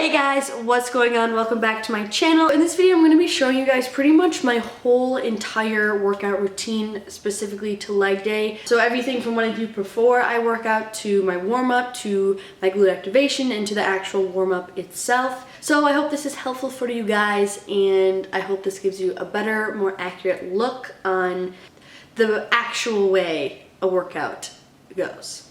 Hey guys, what's going on? Welcome back to my channel. In this video, I'm going to be showing you guys pretty much my whole entire workout routine, specifically to leg day. So everything from what I do before I work out to my warm-up to my glute activation and to the actual warm-up itself. So I hope this is helpful for you guys, and I hope this gives you a better, more accurate look on the actual way a workout goes.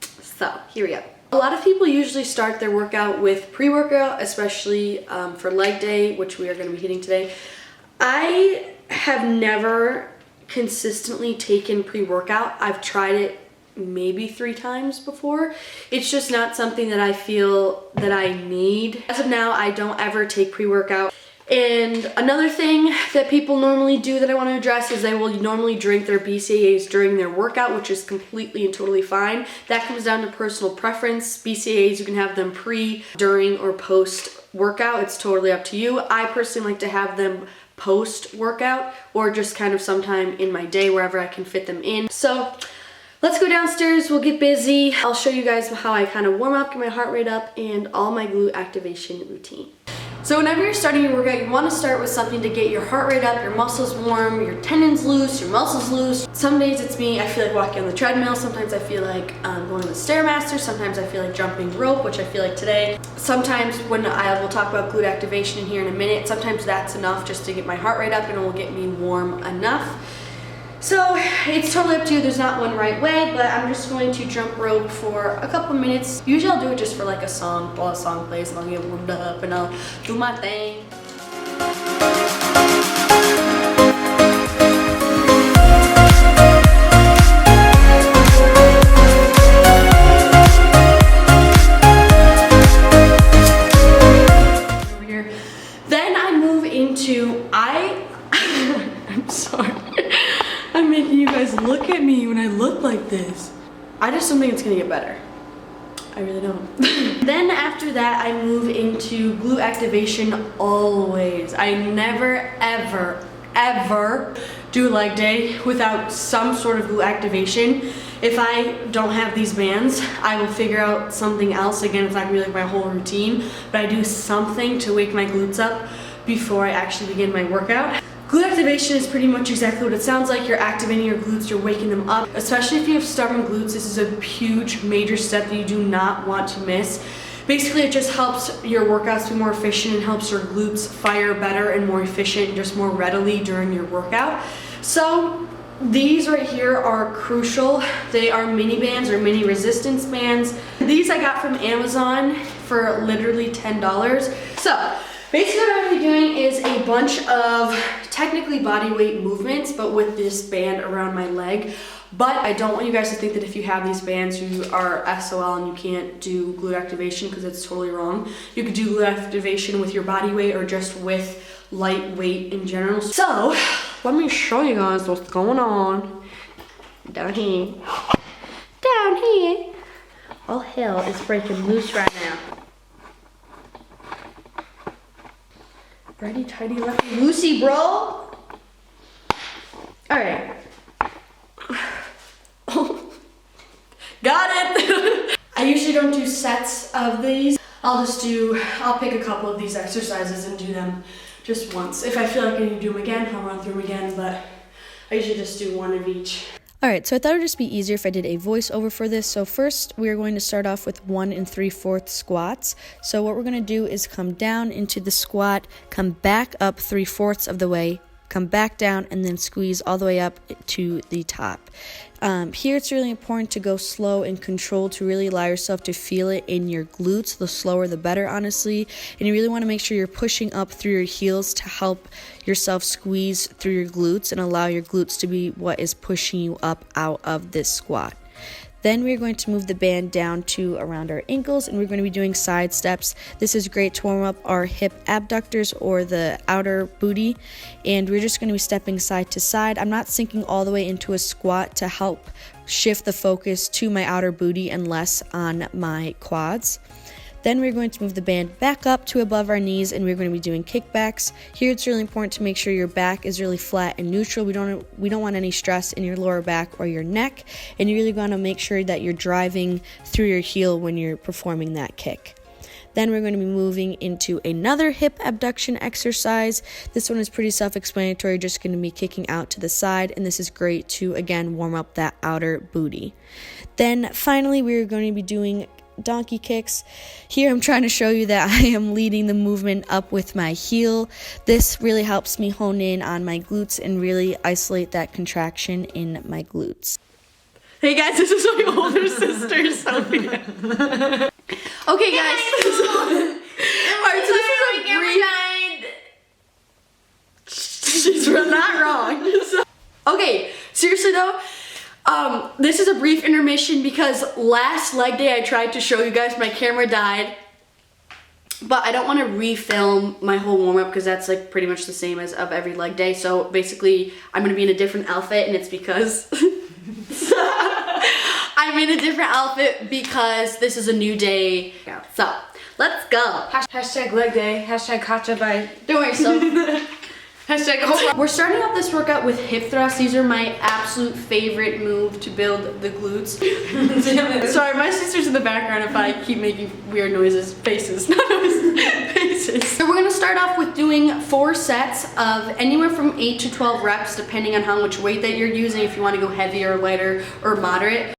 So here we go. A lot of people usually start their workout with pre-workout, especially for leg day, which we are going to be hitting today. I have never consistently taken pre-workout. I've tried it maybe 3 times before. It's just not something that I feel that I need. As of now, I don't ever take pre-workout. And another thing that people normally do that I want to address is they will normally drink their BCAAs during their workout, which is completely and totally fine. That comes down to personal preference. BCAAs, you can have them pre, during, or post workout. It's totally up to you. I personally like to have them post workout or just kind of sometime in my day, wherever I can fit them in. So let's go downstairs, we'll get busy. I'll show you guys how I kind of warm up, get my heart rate up, and all my glute activation routine. So whenever you're starting your workout, you want to start with something to get your heart rate up, your muscles warm, your tendons loose, your muscles loose. Some days it's me, I feel like walking on the treadmill. Sometimes I feel like going to the Stairmaster. Sometimes I feel like jumping rope, which I feel like today. Sometimes when I will talk about glute activation in here in a minute, sometimes that's enough just to get my heart rate up and it will get me warm enough. So it's totally up to you. There's not one right way, but I'm just going to jump rope for a couple minutes. Usually I'll do it just for like a song, while a song plays, and I'll get warmed up and I'll do my thing. Over here. Then I move into, I'm sorry. I'm making you guys look at me when I look like this. I just don't think it's gonna get better. I really don't. Then after that, I move into glute activation always. I never, ever, ever do leg day without some sort of glute activation. If I don't have these bands, I will figure out something else. Again, it's not really like my whole routine, but I do something to wake my glutes up before I actually begin my workout. Glute activation is pretty much exactly what it sounds like. You're activating your glutes, you're waking them up. Especially if you have stubborn glutes, this is a huge, major step that you do not want to miss. Basically, it just helps your workouts be more efficient and helps your glutes fire better and more efficient and just more readily during your workout. So these right here are crucial. They are mini bands or mini resistance bands. These I got from Amazon for literally $10. So basically what I'm going to be doing is a bunch of technically body weight movements, but with this band around my leg. But I don't want you guys to think that if you have these bands, you are SOL and you can't do glute activation, because it's totally wrong. You could do glute activation with your body weight or just with light weight in general. So let me show you guys what's going on down here. Down here. All hell is breaking loose right now. Righty tighty lefty loosey, bro. Alright. Got it. I usually don't do sets of these. I'll pick a couple of these exercises and do them just once. If I feel like I need to do them again, I'll run through them again, but I usually just do one of each. Alright, so I thought it would just be easier if I did a voiceover for this. So first, we are going to start off with 1 3/4 squats. So what we're going to do is come down into the squat, come back up 3/4 of the way, come back down, and then squeeze all the way up to the top. Here it's really important to go slow and controlled to really allow yourself to feel it in your glutes. The slower the better, honestly. And you really want to make sure you're pushing up through your heels to help yourself squeeze through your glutes and allow your glutes to be what is pushing you up out of this squat. Then we're going to move the band down to around our ankles, and we're going to be doing side steps. This is great to warm up our hip abductors or the outer booty, and we're just going to be stepping side to side. I'm not sinking all the way into a squat to help shift the focus to my outer booty and less on my quads. Then we're going to move the band back up to above our knees, and we're going to be doing kickbacks. Here it's really important to make sure your back is really flat and neutral. We don't want any stress in your lower back or your neck, and you really want to make sure that you're driving through your heel when you're performing that kick. Then we're going to be moving into another hip abduction exercise. This one is pretty self-explanatory, just going to be kicking out to the side, and this is great to, again, warm up that outer booty. Then finally, we're going to be doing donkey kicks. Here I'm trying to show you that I am leading the movement up with my heel. This really helps me hone in on my glutes and really isolate that contraction in my glutes. Hey guys, this is my older sister, Sophia. Okay guys. Alright, so this is a brief... She's not wrong. Okay, seriously though, this is a brief intermission because last leg day I tried to show you guys, my camera died. But I don't want to refilm my whole warm-up because that's like pretty much the same as of every leg day. So basically I'm going to be in a different outfit, and it's because I'm in a different outfit because this is a new day. So let's go. Hashtag leg day, hashtag Katja by. Don't worry, so. We're starting off this workout with hip thrusts. These are my absolute favorite move to build the glutes. Sorry, my sister's in the background if I keep making weird noises. Faces, not noises, faces. So we're gonna start off with doing 4 sets of anywhere from 8 to 12 reps, depending on how much weight that you're using, if you wanna go heavier, lighter, or moderate.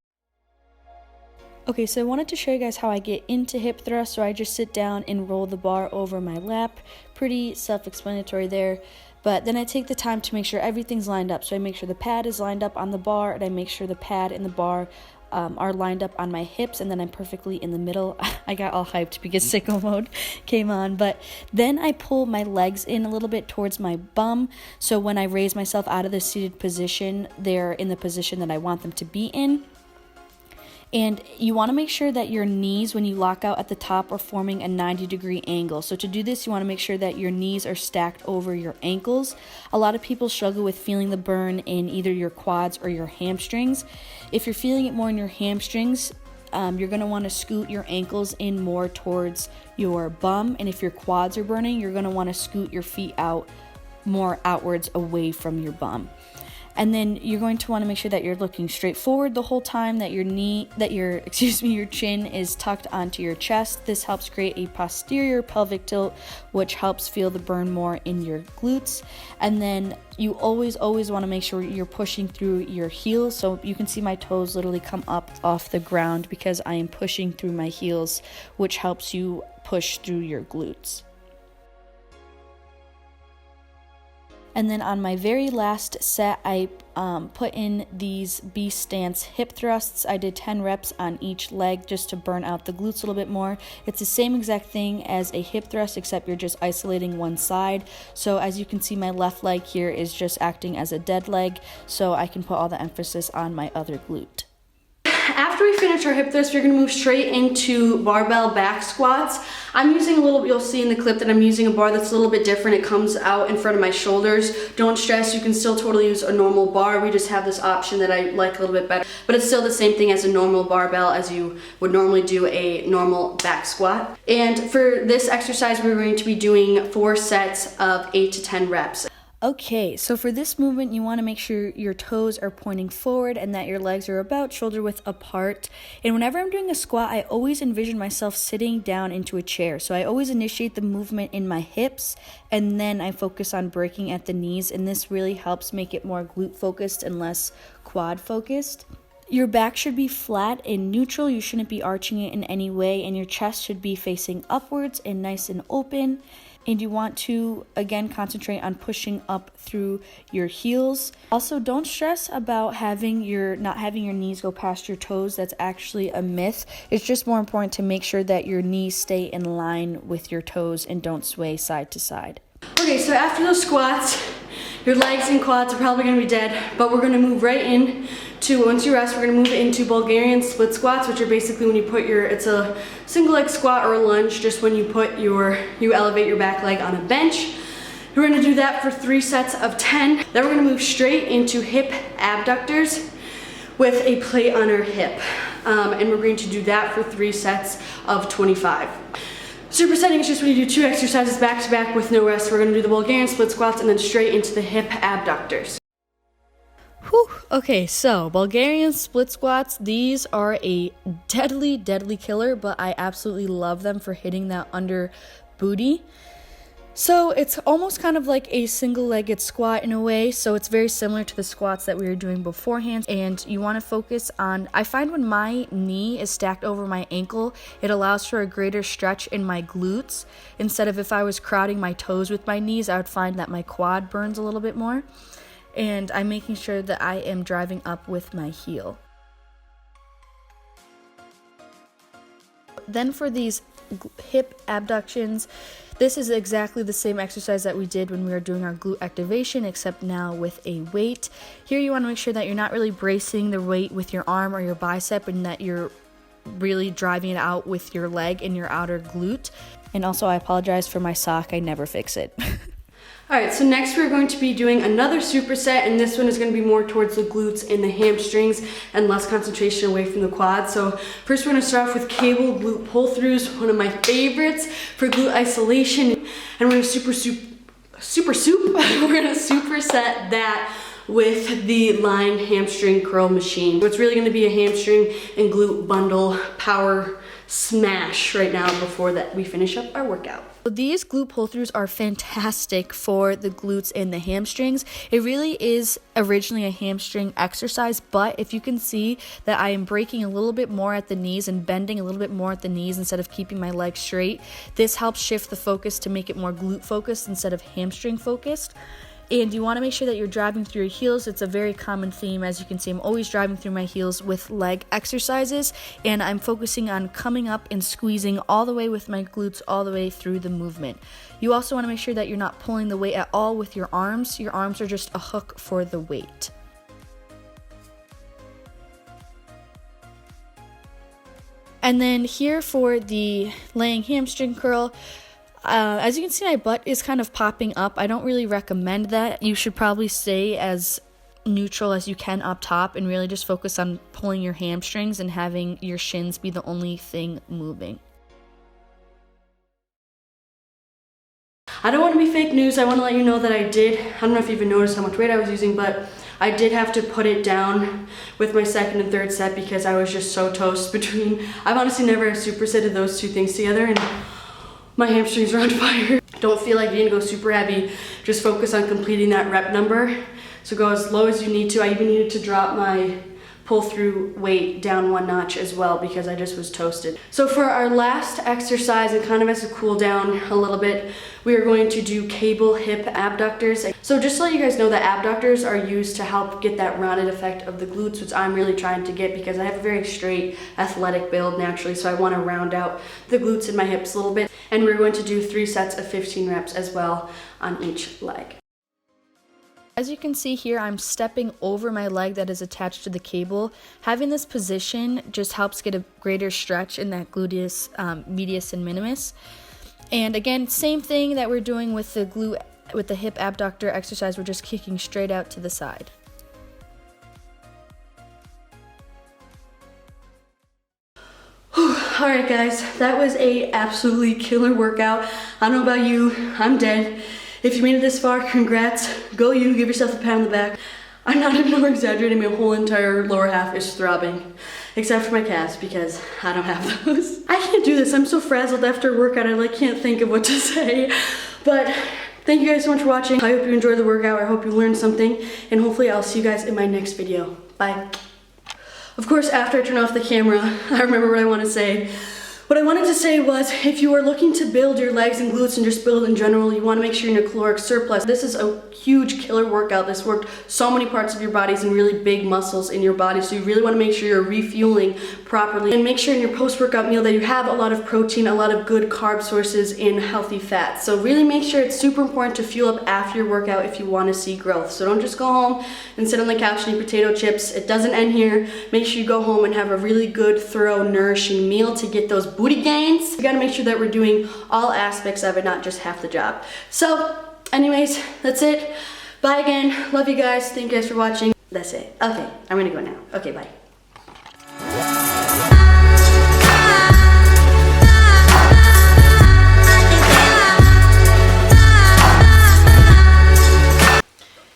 Okay, so I wanted to show you guys how I get into hip thrust. So I just sit down and roll the bar over my lap. Pretty self-explanatory there. But then I take the time to make sure everything's lined up. So I make sure the pad is lined up on the bar, and I make sure the pad and the bar are lined up on my hips, and then I'm perfectly in the middle. I got all hyped because sicko mode came on. But then I pull my legs in a little bit towards my bum. So when I raise myself out of the seated position, they're in the position that I want them to be in. And you want to make sure that your knees, when you lock out at the top, are forming a 90-degree angle. So to do this, you want to make sure that your knees are stacked over your ankles. A lot of people struggle with feeling the burn in either your quads or your hamstrings. If you're feeling it more in your hamstrings, you're going to want to scoot your ankles in more towards your bum. And if your quads are burning, you're going to want to scoot your feet out more outwards away from your bum. And then you're going to want to make sure that you're looking straight forward the whole time, that your your chin is tucked onto your chest. This helps create a posterior pelvic tilt, which helps feel the burn more in your glutes. And then you always want to make sure you're pushing through your heels. So you can see my toes literally come up off the ground because I am pushing through my heels, which helps you push through your glutes. And then on my very last set, I put in these beast stance hip thrusts. I did 10 reps on each leg just to burn out the glutes a little bit more. It's the same exact thing as a hip thrust, except you're just isolating one side. So as you can see, my left leg here is just acting as a dead leg, so I can put all the emphasis on my other glute. After we finish our hip thrust, we're gonna move straight into barbell back squats. I'm using you'll see in the clip that I'm using a bar that's a little bit different. It comes out in front of my shoulders. Don't stress, you can still totally use a normal bar. We just have this option that I like a little bit better. But it's still the same thing as a normal barbell as you would normally do a normal back squat. And for this exercise, we're going to be doing 4 sets of 8 to 10 reps. Okay, so for this movement, you want to make sure your toes are pointing forward and that your legs are about shoulder width apart. And whenever I'm doing a squat, I always envision myself sitting down into a chair. So I always initiate the movement in my hips, and then I focus on breaking at the knees. And this really helps make it more glute focused and less quad focused. Your back should be flat and neutral. You shouldn't be arching it in any way, and your chest should be facing upwards and nice and open. And you want to, again, concentrate on pushing up through your heels. Also, don't stress about not having your knees go past your toes. That's actually a myth. It's just more important to make sure that your knees stay in line with your toes and don't sway side to side. Okay, so after those squats, your legs and quads are probably gonna be dead, but we're gonna move right in to, once you rest, we're gonna move into Bulgarian split squats, which are basically when you put it's a single leg squat or a lunge, just when you elevate your back leg on a bench. We're gonna do that for 3 sets of 10. Then we're gonna move straight into hip abductors with a plate on our hip. And we're going to do that for 3 sets of 25. Supersetting is just when you do 2 exercises back to back with no rest. We're gonna do the Bulgarian split squats and then straight into the hip abductors. Whew, Okay, so Bulgarian split squats, these are a deadly killer, but I absolutely love them for hitting that under booty. So it's almost kind of like a single-legged squat in a way, so it's very similar to the squats that we were doing beforehand, and you want to focus on, I find when my knee is stacked over my ankle, it allows for a greater stretch in my glutes. Instead of if I was crowding my toes with my knees, I would find that my quad burns a little bit more, and I'm making sure that I am driving up with my heel. Then for these hip abductions, this is exactly the same exercise that we did when we were doing our glute activation, except now with a weight. Here you want to make sure that you're not really bracing the weight with your arm or your bicep, and that you're really driving it out with your leg and your outer glute. And also, I apologize for my sock, I never fix it. Alright, so next we're going to be doing another superset, and this one is going to be more towards the glutes and the hamstrings and less concentration away from the quad. So first we're going to start off with cable glute pull throughs, one of my favorites for glute isolation, and we're going to we're going to superset that with the line hamstring curl machine. So it's really going to be a hamstring and glute bundle power smash right now before that we finish up our workout. These glute pull throughs are fantastic for the glutes and the hamstrings. It really is originally a hamstring exercise, but if you can see that I am breaking a little bit more at the knees and bending a little bit more at the knees instead of keeping my legs straight, this helps shift the focus to make it more glute focused instead of hamstring focused. And you want to make sure that you're driving through your heels. It's a very common theme. As you can see, I'm always driving through my heels with leg exercises, and I'm focusing on coming up and squeezing all the way with my glutes all the way through the movement. You also want to make sure that you're not pulling the weight at all with your arms. Your arms are just a hook for the weight. And then here for the laying hamstring curl, as you can see, my butt is kind of popping up. I don't really recommend that. You should probably stay as neutral as you can up top and really just focus on pulling your hamstrings and having your shins be the only thing moving. I don't want to be fake news. I want to let you know that I don't know if you even noticed how much weight I was using, but I did have to put it down with my second and third set because I was just so toast between. I've honestly never supersetted those two things together, and my hamstrings are on fire. Don't feel like you need to go super heavy. Just focus on completing that rep number. So go as low as you need to. I even needed to drop my pull through weight down one notch as well because I just was toasted. So for our last exercise, and kind of as a cool down a little bit, we are going to do cable hip abductors. So just to let you guys know that abductors are used to help get that rounded effect of the glutes, which I'm really trying to get because I have a very straight athletic build naturally, so I want to round out the glutes and my hips a little bit. And we're going to do 3 sets of 15 reps as well on each leg. As you can see here, I'm stepping over my leg that is attached to the cable. Having this position just helps get a greater stretch in that gluteus medius and minimus. And again, same thing that we're doing with the hip abductor exercise. We're just kicking straight out to the side. Alright guys, that was a absolutely killer workout. I don't know about you, I'm dead. If you made it this far, congrats. Go you, give yourself a pat on the back. I'm not even exaggerating, my whole entire lower half is throbbing. Except for my calves, because I don't have those. I can't do this, I'm so frazzled after a workout, I can't think of what to say. But thank you guys so much for watching. I hope you enjoyed the workout, I hope you learned something, and hopefully I'll see you guys in my next video. Bye. Of course, after I turn off the camera, I remember what I want to say. What I wanted to say was, if you are looking to build your legs and glutes and just build in general, you want to make sure you're in a caloric surplus. This is a huge killer workout. This worked so many parts of your bodies and really big muscles in your body, so you really want to make sure you're refueling properly. And make sure in your post-workout meal that you have a lot of protein, a lot of good carb sources, and healthy fats. So really make sure it's super important to fuel up after your workout if you want to see growth. So don't just go home and sit on the couch and eat potato chips. It doesn't end here. Make sure you go home and have a really good, thorough, nourishing meal to get those booty gains. We gotta make sure that we're doing all aspects of it, not just half the job. So anyways, that's it. Bye again. Love you guys. Thank you guys for watching. That's it. Okay, I'm gonna go now. Okay, bye.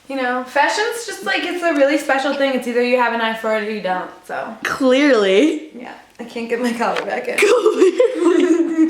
You know, Fashion's just like, it's a really special thing. It's either you have an eye for it or you don't, so. Clearly. Yeah, I can't get my collar back in. Clearly.